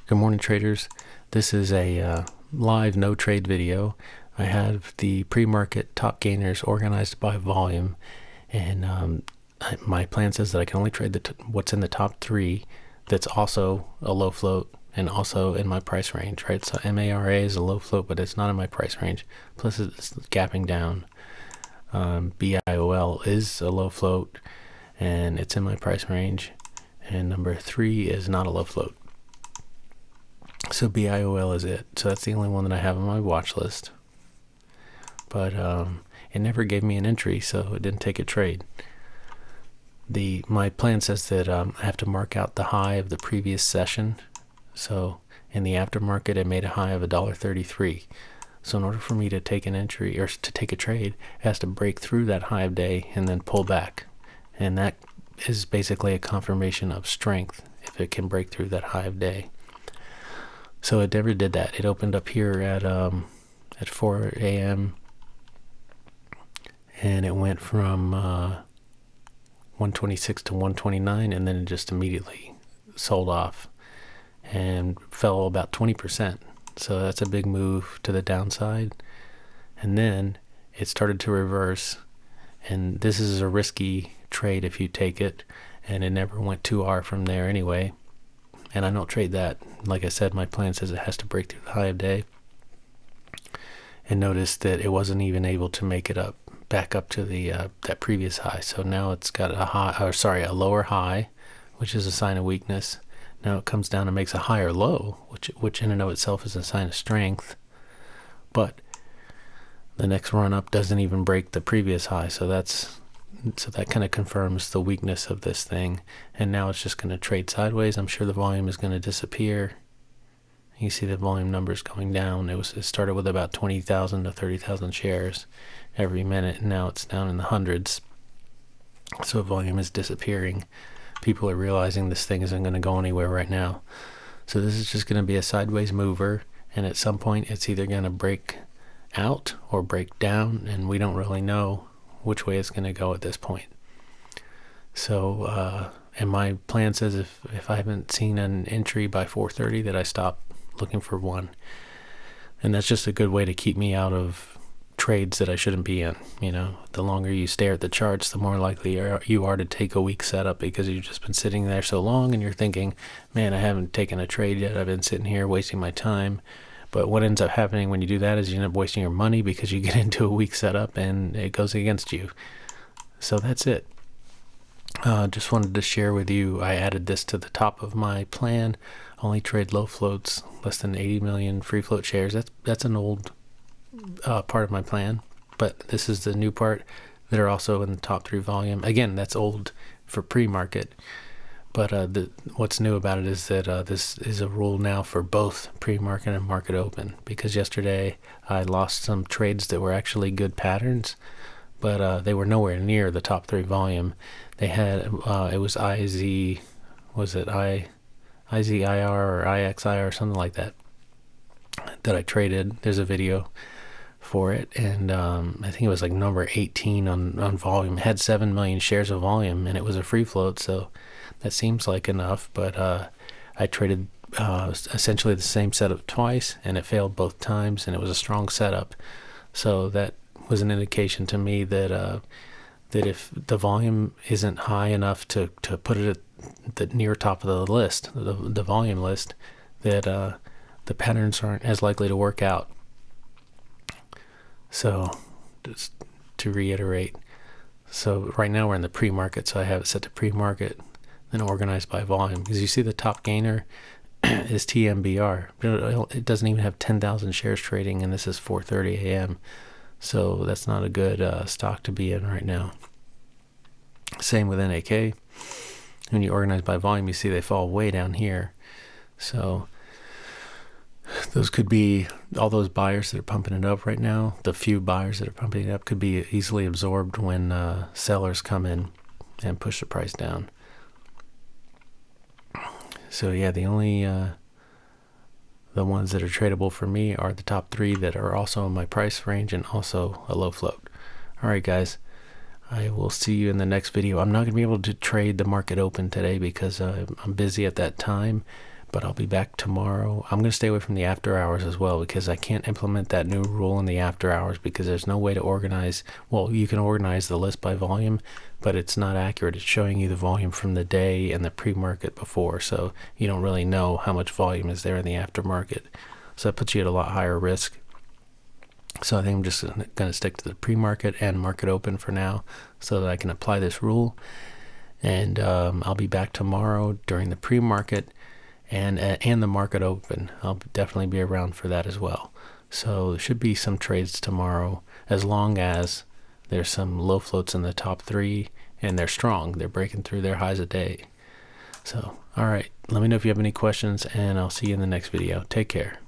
Good morning, traders. This is a live no trade video. I have the pre-market top gainers organized by volume, and my plan says that I can only trade what's in the top three that's also a low float and also in my price range, right? So MARA is a low float, but it's not in my price range. Plus it's gapping down. Biol is a low float and it's in my price range. And number 3 is not a low float. So Biol is it. So that's the only one that I have on my watch list. But it never gave me an entry, so it didn't take a trade. My plan says that I have to mark out the high of the previous session. So in the aftermarket, it made a high of $1.33. So in order for me to take an entry or to take a trade, it has to break through that high of day and then pull back. And that is basically a confirmation of strength if it can break through that high of day. So it never did that. It opened up here at 4 a.m. and it went from 126 to 129, and then it just immediately sold off and fell about 20%. So that's a big move to the downside. And then it started to reverse, and this is a risky trade if you take it, and it never went 2R from there anyway. And I don't trade that. Like I said, my plan says it has to break through the high of day. And notice that it wasn't even able to make it back up to the that previous high. So now it's got a lower high, which is a sign of weakness. Now it comes down and makes a higher low, which in and of itself is a sign of strength. But the next run up doesn't even break the previous high. So that kind of confirms the weakness of this thing. And now it's just going to trade sideways. I'm sure the volume is going to disappear. You see the volume numbers going down. It started with about 20,000 to 30,000 shares every minute, and now it's down in the hundreds. So volume is disappearing. People are realizing this thing isn't going to go anywhere right now. So this is just going to be a sideways mover, and at some point it's either going to break out or break down, and we don't really know which way it's going to go at this point. So and my plan says if I haven't seen an entry by 4:30 that I stop looking for one. And that's just a good way to keep me out of trades that I shouldn't be in. You know, the longer you stare at the charts, the more likely you are to take a weak setup, because you've just been sitting there so long and you're thinking, man, I haven't taken a trade yet. I've been sitting here wasting my time. But what ends up happening when you do that is you end up wasting your money, because you get into a weak setup and it goes against you. So that's it. Just wanted to share with you, I added this to the top of my plan. Only trade low floats, less than 80 million free float shares. That's an old part of my plan, but this is the new part that are also in the top 3 volume. Again, that's old for pre-market, but what's new about it is that this is a rule now for both pre-market and market open, because yesterday I lost some trades that were actually good patterns, but they were nowhere near the top 3 volume. They had, it was IZIR or IXIR or something like that I traded. There's a video for it, and I think it was like number 18 on volume. It had 7 million shares of volume, and it was a free float, so that seems like enough. But I traded essentially the same setup twice, and it failed both times, and it was a strong setup. So that was an indication to me that that if the volume isn't high enough to put it at the near top of the list, the volume list, that the patterns aren't as likely to work out. So just to reiterate, so right now we're in the pre-market, so I have it set to pre-market, then organized by volume, because you see the top gainer is TMBR. It doesn't even have 10,000 shares trading, and this is 4:30 a.m. So that's not a good stock to be in right now. Same with NAK. When you organize by volume, you see they fall way down here. So those could be all those buyers that are pumping it up right now. The few buyers that are pumping it up could be easily absorbed when sellers come in and push the price down. So yeah, the only the ones that are tradable for me are the top 3 that are also in my price range and also a low float. All right, guys. I will see you in the next video. I'm not going to be able to trade the market open today because I'm busy at that time, but I'll be back tomorrow. I'm going to stay away from the after hours as well, because I can't implement that new rule in the after hours because there's no way to organize. Well, you can organize the list by volume, but it's not accurate. It's showing you the volume from the day and the pre-market before, so you don't really know how much volume is there in the aftermarket. So that puts you at a lot higher risk. So I think I'm just going to stick to the pre-market and market open for now so that I can apply this rule. And I'll be back tomorrow during the pre-market and the market open. I'll definitely be around for that as well. So there should be some trades tomorrow, as long as there's some low floats in the top 3 and they're strong. They're breaking through their highs a day. So, all right, let me know if you have any questions, and I'll see you in the next video. Take care.